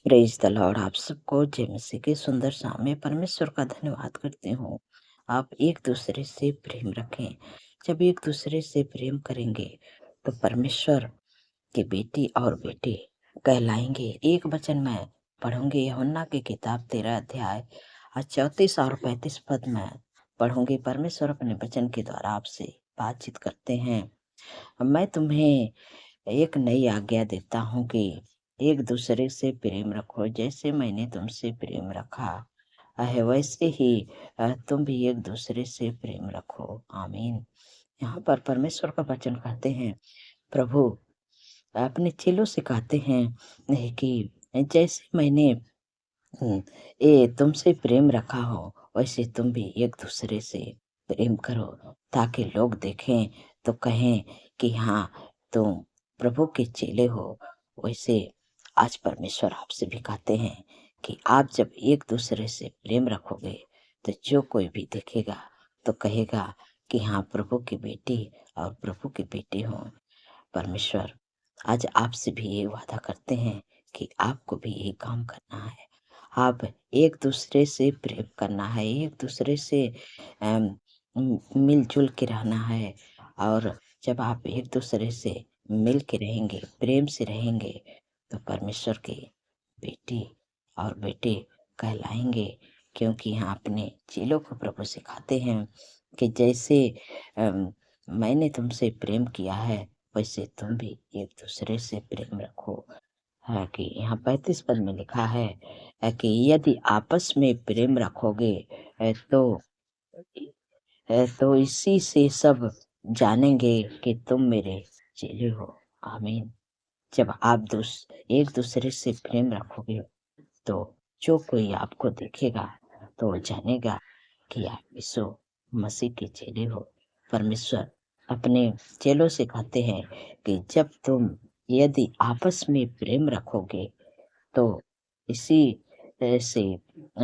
Praise the Lord. आप सबको जय मसीह के सुंदर सामने परमेश्वर का धन्यवाद करती हूँ। आप एक दूसरे से प्रेम रखें। जब एक दूसरे से प्रेम करेंगे तो परमेश्वर के बेटी और बेटे कहलाएंगे। एक वचन में पढ़ूंगे, यूहन्ना की किताब 13 अध्याय 34 और 35 पद में पढ़ूंगे। परमेश्वर अपने वचन के द्वारा आपसे बातचीत करते हैं। मैं तुम्हें एक नई आज्ञा देता हूँ कि एक दूसरे से प्रेम रखो। जैसे मैंने तुमसे प्रेम रखा है वैसे ही तुम भी एक दूसरे से प्रेम रखो। आमीन। यहाँ पर परमेश्वर का वचन कहते हैं, प्रभु अपने चेलों से कहते हैं नहीं कि जैसे मैंने ये तुमसे प्रेम रखा हो वैसे तुम भी एक दूसरे से प्रेम करो, ताकि लोग देखें तो कहें कि हाँ, तुम प्रभु के चेले हो। वैसे आज परमेश्वर आपसे भी कहते हैं कि आप जब एक दूसरे से प्रेम रखोगे तो जो कोई भी देखेगा तो कहेगा कि हाँ, प्रभु की बेटी और प्रभु के बेटे हो। परमेश्वर आज आपसे भी ये वादा करते हैं कि आपको भी ये काम करना है। आप एक दूसरे से प्रेम करना है, एक दूसरे से मिलजुल के रहना है। और जब आप एक दूसरे से मिल के रहेंगे, प्रेम से रहेंगे, तो परमेश्वर के बेटी और बेटे कहलाएंगे। क्योंकि यहाँ अपने चेलों को प्रभु सिखाते हैं कि जैसे मैंने तुमसे प्रेम किया है वैसे तुम भी एक दूसरे से प्रेम रखो। है कि यहाँ 35 पद में लिखा है कि यदि आपस में प्रेम रखोगे तो इसी से सब जानेंगे कि तुम मेरे चेले हो। आमीन। जब आप एक दूसरे से प्रेम रखोगे तो जो कोई आपको देखेगा तो वो जानेगा कि आप यीशु मसीह के चेले हो। परमेश्वर अपने चेलों से कहते हैं कि जब तुम यदि आपस में प्रेम रखोगे तो इसी से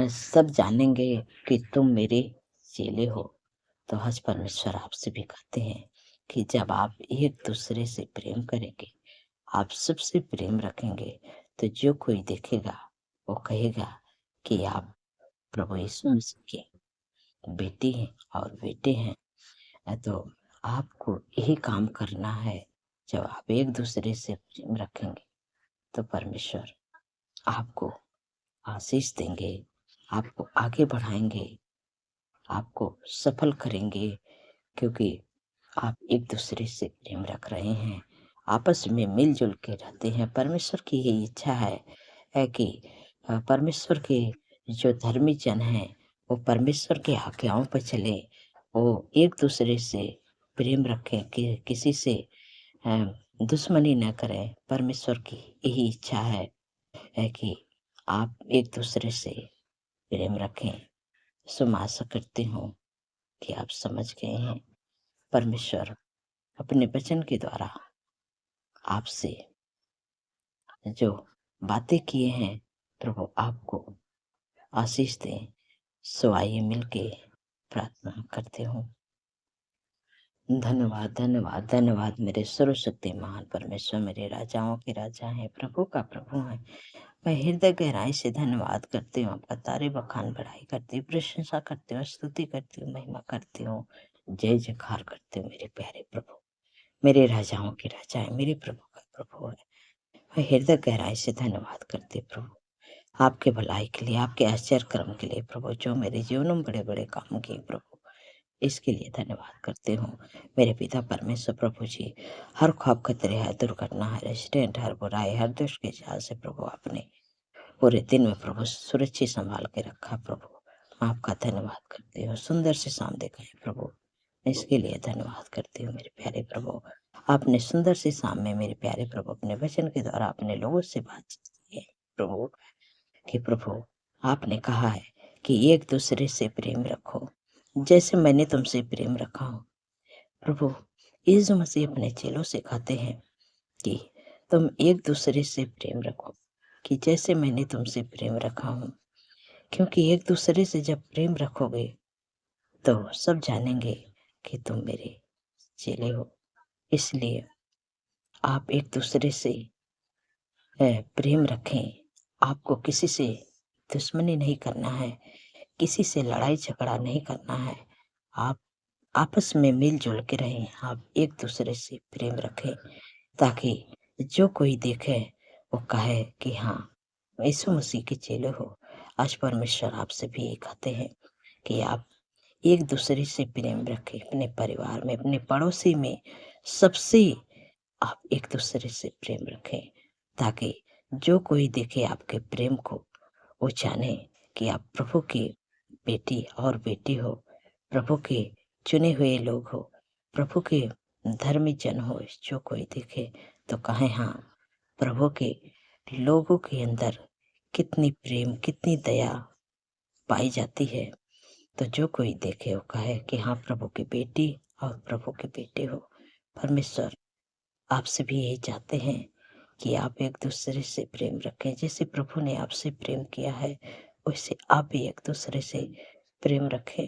सब जानेंगे कि तुम मेरे चेले हो। तो आज परमेश्वर आपसे भी कहते हैं कि जब आप एक दूसरे से प्रेम करेंगे, आप सबसे प्रेम रखेंगे, तो जो कोई देखेगा वो कहेगा कि आप प्रभु यीशु मसीह के बेटी हैं और बेटे हैं। तो आपको यही काम करना है। जब आप एक दूसरे से प्रेम रखेंगे तो परमेश्वर आपको आशीष देंगे, आपको आगे बढ़ाएंगे, आपको सफल करेंगे। क्योंकि आप एक दूसरे से प्रेम रख रहे हैं, आपस में मिलजुल के रहते हैं। परमेश्वर की यही इच्छा है कि परमेश्वर के जो धर्मी जन हैं वो परमेश्वर की आज्ञाओं पर चले, वो एक दूसरे से प्रेम रखें, कि किसी से दुश्मनी न करें। परमेश्वर की यही इच्छा है कि आप एक दूसरे से प्रेम रखें। सो मैं आशा करती हूँ कि आप समझ गए हैं। परमेश्वर अपने वचन के द्वारा आपसे जो बातें किए हैं, प्रभु आपको आशीष दें। सो आइए मिलके प्रार्थना करते हूँ। धन्यवाद धन्यवाद धन्यवाद मेरे सर्वशक्तिमान परमेश्वर, मेरे राजाओं के राजा हैं, प्रभु का प्रभु हैं। मैं हृदय गहराई से धन्यवाद करती हूँ, आपका तारीफ बखान बढ़ाई करती हूँ, प्रशंसा करती हूँ, स्तुति करती हूँ, महिमा करती हूँ, जय जयकार करती हूँ। मेरे प्यारे प्रभु, मेरे राजाओं के राजा है, मेरे प्रभु का प्रभु है। मैं हृदय गहराई से धन्यवाद करती हूँ प्रभु, आपके भलाई के लिए, आपके आश्चर्य कर्म के लिए प्रभु, जो मेरे जीवन में बड़े बड़े काम किए प्रभु, इसके लिए धन्यवाद करते हूँ। मेरे पिता परमेश्वर प्रभु जी, हर ख्वाब खतरे, हर दुर्घटना, हर एक्सीडेंट, हर बुराई, हर दुष्ट के जाल से प्रभु आपने पूरे दिन में प्रभु सुरक्षित संभाल के रखा प्रभु। मैं आपका धन्यवाद करती हूँ। सुंदर से शाम दिखाई प्रभु, इसके लिए धन्यवाद करती हूँ। मेरे प्यारे प्रभु, आपने सुंदर से शाम में मेरे प्यारे प्रभु अपने वचन के द्वारा अपने लोगों से बातचीत की है प्रभु। कि प्रभु आपने कहा है कि एक दूसरे से प्रेम रखो जैसे मैंने तुमसे प्रेम रखा हो। प्रभु यीशु मसीह अपने चेलों से कहते हैं कि तुम एक दूसरे से प्रेम रखो, कि जैसे मैंने तुमसे प्रेम रखा हूँ। क्योंकि एक दूसरे से जब प्रेम रखोगे तो सब जानेंगे कि तुम मेरे चेले हो। इसलिए आप एक दूसरे से प्रेम रखें, आपको किसी से दुश्मनी नहीं करना है, किसी से लड़ाई झगड़ा नहीं करना है। आप आपस में मिल-जुल के रहें, आप एक-दूसरे से प्रेम रखें, ताकि जो कोई देखे वो कहे कि हाँ, यीशु मसीह के चेले हो। आज परमेश्वर आपसे भी ये कहते हैं कि आप एक-दूसरे से प्रेम रखें, अपने परिवार में, अपने पड़ोसी में, सबसे आप एक-दूसरे से प्रेम रखें, ताकि जो कोई देखे आपके प्रेम को, वो जाने कि आप प्रभु की बेटी और बेटी हो, प्रभु के चुने हुए लोग हो, प्रभु के धर्मी जन हो। जो कोई देखे तो कहे हाँ, प्रभु के लोगों के अंदर कितनी प्रेम, कितनी दया पाई जाती है। तो जो कोई देखे वो कहे कि हाँ, प्रभु की बेटी और प्रभु के बेटे हो। परमेश्वर आपसे भी यही चाहते हैं कि आप एक-दूसरे से प्रेम रखें। जैसे प्रभु ने आपसे प्रेम किया है, वैसे आप भी एक-दूसरे से प्रेम रखें।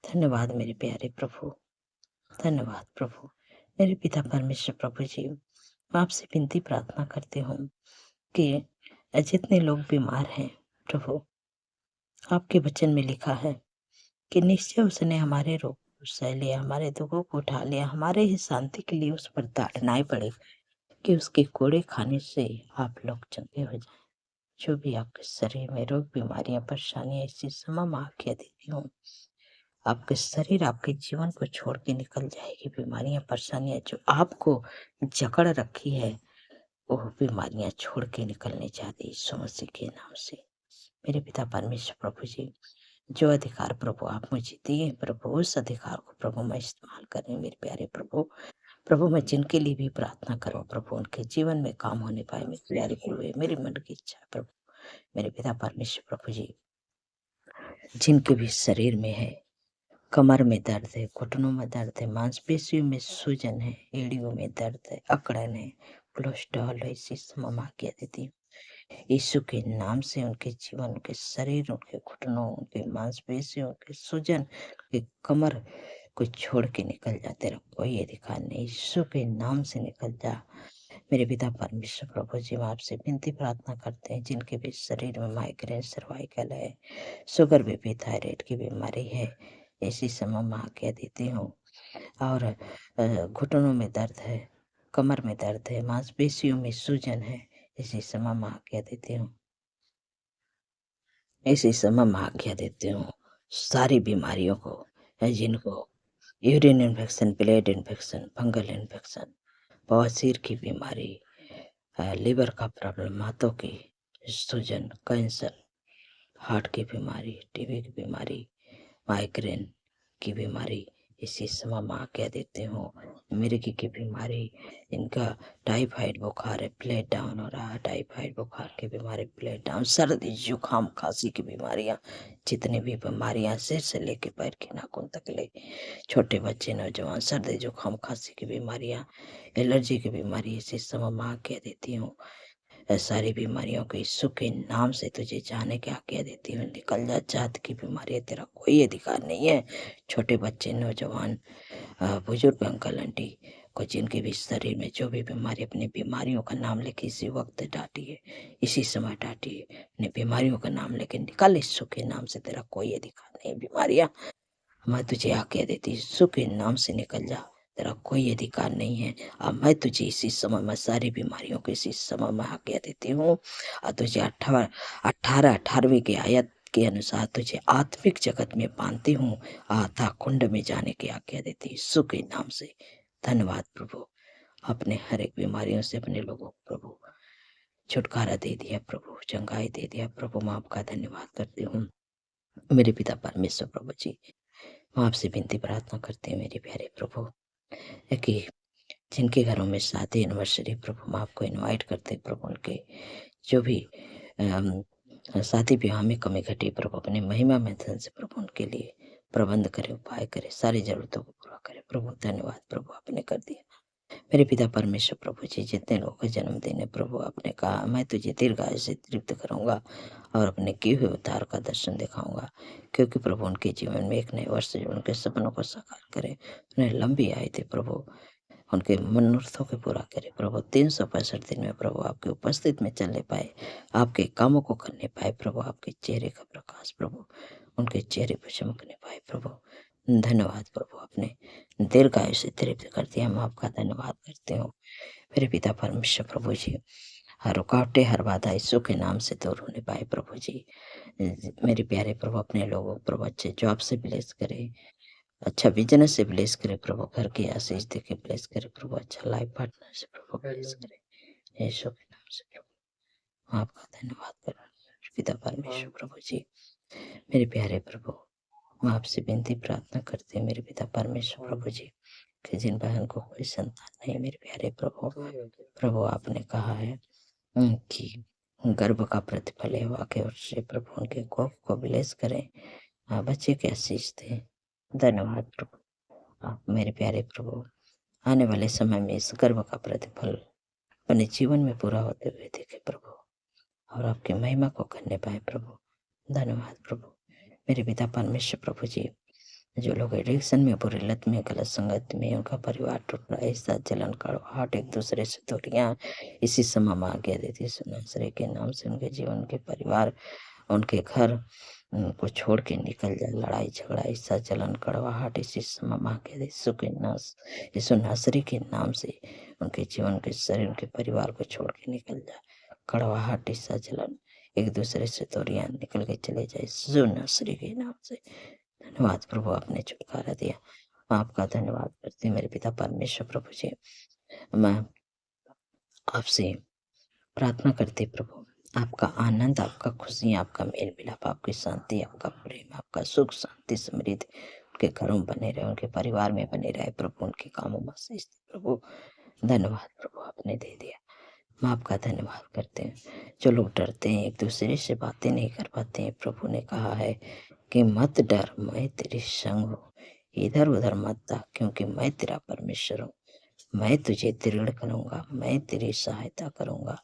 धन्यवाद मेरे प्यारे प्रभु, धन्यवाद प्रभु। मेरे पिता परमेश्वर प्रभु जी, मैं आपसे विनती प्रार्थना करती हूँ कि जितने लोग बीमार हैं प्रभु, आपके वचन में लिखा है कि निश्चय उसने हमारे रोग को सह लिया, हमारे दुखों को उठा लिया, हमारे ही शांति के लिए उस पर ताड़नाएँ पड़ी कि उसके कोड़े खाने से आप लोग चंगे हो जाएँ। जो भी आपके शरीर में रोग, बीमारियाँ, परेशानियाँ, इसी समय मैं आज्ञा देती हूँ। आपके शरीर, आपके जीवन को छोड़ के निकल जाएगी। बीमारियाँ, परेशानियाँ जो आपको जकड़ रखी है, वो बीमारियाँ छोड़ के निकलने चाहती यीशु मसीह के नाम से। मेरे पिता परमेश्वर प्रभु जी, जो अधिकार प्रभु आप मुझे दिए हैं प्रभु, उस अधिकार को प्रभु मैं इस्तेमाल करें मेरे प्यारे प्रभु। प्रभु मैं जिनके लिए भी प्रार्थना करूँ प्रभु, उनके जीवन में काम होने पाए मेरे प्यारे प्रभु, ये मेरे मन की इच्छा है प्रभु। मेरे पिता परमेश्वर प्रभु जी, जिनके भी शरीर में है, कमर में दर्द है, घुटनों में दर्द है, मांसपेशियों में सूजन है, एड़ियों में दर्द है, अकड़न है, कोलेस्ट्रॉल है, इसी समय मैं आज्ञा देती हूँ। यीशु के नाम से उनके जीवन, उनके शरीर, उनके घुटनों, उनके मांसपेशियों, उनके सूजन, उनके कमर को छोड़ के निकल जा। तेरा कोई अधिकार नहीं, यीशु के नाम से निकल जा। मेरे पिता परमेश्वर प्रभु जी, मैं आपसे विनती प्रार्थना करते हैं जिनके भी शरीर में माइग्रेन, सर्वाइकल है, शुगर, बीपी, थायराइड की बीमारी है, ऐसी समय मैं आज्ञा देती हूँ। और घुटनों में दर्द है, कमर में दर्द है, मांसपेशियों में सूजन है, इसी समय मैं आज्ञा देती हूँ। इसी समय मैं आज्ञा देती हूँ सारी बीमारियों को, जिनको urine infection, blood infection, fungal infection, बवासीर की बीमारी, लिवर का प्रॉब्लम, हाथों की सूजन, कैंसर, हार्ट की बीमारी, टीबी की बीमारी, माइग्रेन की बीमारी, इसी समय मैं आज्ञा देती हूँ। मिर्गी की बीमारी, इनका टाइफाइड बुखार है, प्लेट डाउन हो रहा है, टाइफाइड बुखार की बीमारी, प्लेट डाउन, सर्दी, जुकाम, खांसी की बीमारियाँ, जितनी भी बीमारियाँ सिर से लेके पैर के नाखून तक ले, छोटे बच्चे, नौजवान, सर्दी, जुकाम, खांसी की बीमारियाँ, एलर्जी की बीमारी, इसी समय मैं आज्ञा देती हूँ। सारी बीमारियों को यीशु के नाम से तुझे जाने की आज्ञा देती हूँ। निकल जा, जात की बीमारी है, तेरा कोई अधिकार नहीं है। छोटे बच्चे, नौजवान, बुजुर्ग, अंकल आंटी को जिनके भी शरीर में जो भी बीमारी, अपनी बीमारियों का नाम लेके इसी वक्त डांटिए, इसी समय डांटिए, अपनी बीमारियों का नाम लेके निकल यीशु के नाम से, तेरा कोई अधिकार नहीं। बीमारियां, मैं तुझे आज्ञा देती यीशु के नाम से निकल जा, तेरा कोई अधिकार नहीं है। अब मैं तुझे इसी समय में सारी बीमारियों को इसी समय में आज्ञा देती हूँ, और तुझे 18वीं की आयत के अनुसार तुझे आत्मिक जगत में बांधती हूँ, आधा कुंड में जाने की आज्ञा देती यीशु के नाम से। धन्यवाद प्रभु, अपने हर एक बीमारियों से अपने लोगों को प्रभु छुटकारा दे दिया प्रभु, चंगाई दे दिया प्रभु। मैं आपका धन्यवाद करती हूँ मेरे पिता परमेश्वर प्रभु जी। मैं आपसे विनती प्रार्थना करती हूँ मेरे प्यारे प्रभु, कि जिनके घरों में शादी, एनिवर्सरी प्रभु, मैं आपको इनवाइट करते प्रभु, उनके जो भी शादी ब्याह में कमी घटी प्रभु, अपने महिमा में धन से प्रभु उनके लिए प्रबंध करे, उपाय करे, सारी जरूरतों को पूरा करे प्रभु। धन्यवाद प्रभु, आपने कर दिया। मेरे पिता परमेश्वर प्रभु जी, जितने लोगों का जन्मदिन है प्रभु, आपने कहा मैं तुझे दीर्घायु से तृप्त करूंगा और अपने किए हुए उद्धार का दर्शन दिखाऊंगा, क्योंकि प्रभु उनके जीवन में एक नए वर्ष जो उनके सपनों को साकार करे, उन्हें लंबी आयु दे प्रभु, उनके मनोरथों को पूरा करे प्रभु। 365 दिन में प्रभु आपकी उपस्थिति में चलने पाए, आपके कामों को करने पाए प्रभु। आपके चेहरे का प्रकाश प्रभु उनके चेहरे पर चमकने पाए प्रभु। धन्यवाद प्रभु, अपने दीर्घायु से तृप्त करते हम आपका धन्यवाद करते हो मेरे पिता परमेश्वर प्रभु जी। हर रुकावटें, हर बाधा यीशु के नाम से दूर होने पाए प्रभु जी। मेरे प्यारे प्रभु, अपने लोगों प्रभु अच्छे जॉब से ब्लेस करे, अच्छा बिजनेस से ब्लेस करे प्रभु, घर की आशीष दे के ब्लेस करे प्रभु, अच्छा लाइफ पार्टनर से प्रभु ब्लेस करे यीशु के नाम से प्रभु। आपका धन्यवाद कर पिता परमेश्वर प्रभु जी। मेरे प्यारे प्रभु, मैं आपसे विनती प्रार्थना करते हैं मेरे पिता परमेश्वर प्रभु जी कि जिन बहन को कोई संतान नहीं, मेरे प्यारे प्रभु आपने कहा है कि गर्भ का प्रतिफल है वाक्य और से प्रभु उनके कोख को ब्लेस करें, बच्चे के आशीष दें। धन्यवाद प्रभु, आप मेरे प्यारे प्रभु आने वाले समय में इस गर्भ का प्रतिफल अपने जीवन में पूरा होते हुए देखे प्रभु, और आपकी महिमा को करने पाए प्रभु। धन्यवाद प्रभु मेरे पिता परमेश्वर प्रभु जी। जो लोग एडिक्शन में, बुरी लत में, गलत संगत में, उनका परिवार टूट रहा है, ऐसा जलन कड़वाहट, एक दूसरे से दूरियां इसी समय में आज्ञा देती सुनासरे के नाम से उनके जीवन के परिवार, उनके घर को छोड़ के निकल जाए। लड़ाई झगड़ा, ऐसा जलन कड़वाहट इसी समय में आज्ञा दे यीशु नासरी के नाम से उनके जीवन के शरीर, उनके परिवार को छोड़ के निकल जाए। कड़वाहट, ऐसा जलन, एक दूसरे से दूरियां निकल के चले जाए यीशु नासरी के नाम से। धन्यवाद प्रभु, आपने छुटकारा दिया, आपका धन्यवाद करते मेरे पिता परमेश्वर प्रभु जी। मैं आपसे प्रार्थना करते प्रभु, आपका आनंद, आपका खुशी, आपका मेल मिलाप, आपकी शांति, आपका प्रेम, आपका सुख शांति समृद्धि उनके घरों में बने रहे, उनके परिवार में बने रहे प्रभु, उनके कामों में आशीष दे प्रभु। धन्यवाद प्रभु, आपने दे दिया, मैं आपका धन्यवाद करते हैं। जो लोग डरते हैं, एक दूसरे से बातें नहीं कर पाते हैं, प्रभु ने कहा है कि मत डर, मैं तेरे संग हूँ, इधर उधर मत जा, क्योंकि मैं तेरा परमेश्वर हूँ। मैं तुझे दृढ़ करूंगा, मैं तेरी सहायता करूंगा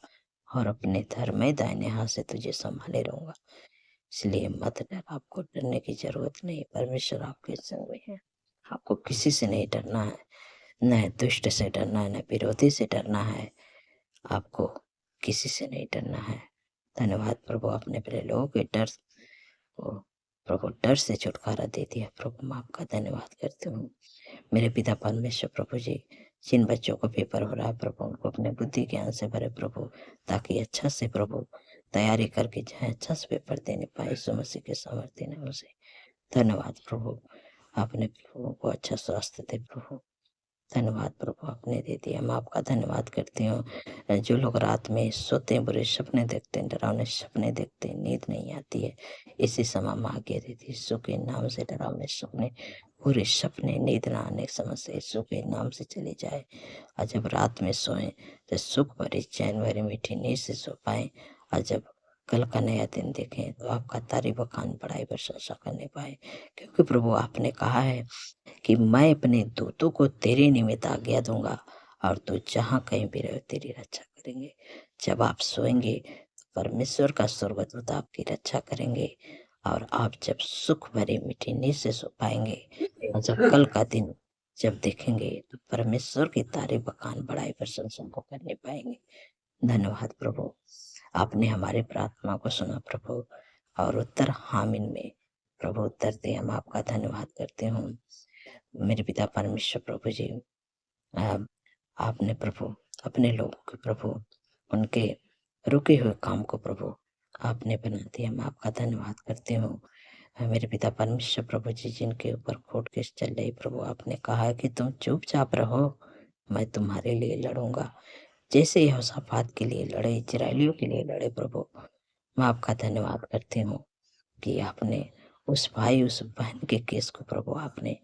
और अपने धर्म दाहिने हाथ से तुझे संभाले रहूंगा। इसलिए मत डर, आपको डरने की जरूरत नहीं, परमेश्वर आपके संग में है। आपको किसी से नहीं डरना है, न दुष्ट से डरना है, न विरोधी से डरना है, आपको किसी से नहीं डरना है। धन्यवाद प्रभु, आपने अपने लोगों के डर को प्रभु डर से छुटकारा दे दिया प्रभु, मैं आपका धन्यवाद करती हूँ मेरे पिता परमेश्वर प्रभु जी। जिन बच्चों को पेपर हो रहा है प्रभु, उनको अपने बुद्धि ज्ञान से भरे प्रभु, ताकि अच्छा से प्रभु तैयारी करके जाए, अच्छा से पेपर देने पाए यीशु मसीह के सामर्थ्य नाम से। धन्यवाद प्रभु, आपने प्रभु को अच्छा स्वास्थ्य दे प्रभु। धन्यवाद प्रभु, आपने दे दिया, मैं आपका धन्यवाद करती हूँ। जो लोग रात में सोते हैं, बुरे सपने देखते हैं, डरावने सपने देखते हैं, नींद नहीं आती है, इसी समय में आज्ञा देती यीशु के नाम से डरावने सपने, बुरे सपने, नींद ना आने के समय से यीशु के नाम से चले जाए। और जब रात में सोएं तो सुख भरी, चैन भरी, मीठी नींद से सो पाए, और जब कल का नया दिन देखें तो आपका तारीफ बखान बड़ाई प्रशंसा करने पाए। क्योंकि प्रभु आपने कहा है कि मैं अपने दूतों को तेरे निमित्त आज्ञा दूंगा और तू जहाँ कहीं भी रहे तेरी रक्षा करेंगे। जब आप सोएंगे तो परमेश्वर का स्वर्गदूत आपकी रक्षा करेंगे, और आप जब सुख भरे मीठी नींद से सो पाएंगे, और जब कल का दिन जब देखेंगे तो परमेश्वर की तारीफ बखान बड़ाई प्रशंसा को करने पाएंगे। धन्यवाद प्रभु, आपने हमारी प्रार्थना को सुना प्रभु, और उत्तर हामिन में प्रभु उत्तर दे, हम आपका धन्यवाद करते हूँ मेरे पिता परमेश्वर प्रभु जी। आपने प्रभु अपने लोगों के प्रभु, उनके रुके हुए काम को प्रभु आपने बना दिया, मैं आपका धन्यवाद करती हूँ मेरे पिता परमेश्वर प्रभु जी। जिनके ऊपर कोर्ट केस चल रही प्रभु, आपने कहा है कि तुम चुपचाप रहो, मैं तुम्हारे लिए लड़ूंगा, जैसे यहोशापात के लिए लड़े, इजरायलियों के लिए लड़े प्रभु। मैं आपका धन्यवाद करती हूँ कि आपने उस भाई उस बहन के केस को प्रभु आपने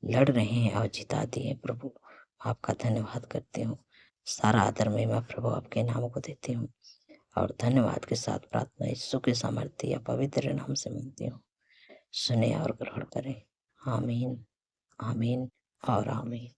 लड़ रहे हैं और जिता दिए प्रभु। आपका धन्यवाद करती हूँ, सारा आदर महिमा प्रभु आपके नाम को देती हूँ, और धन्यवाद के साथ प्रार्थना यीशु के सामर्थ्य या पवित्र नाम से मांगती हूँ, सुने और ग्रहण करें। आमीन, आमीन और आमीन।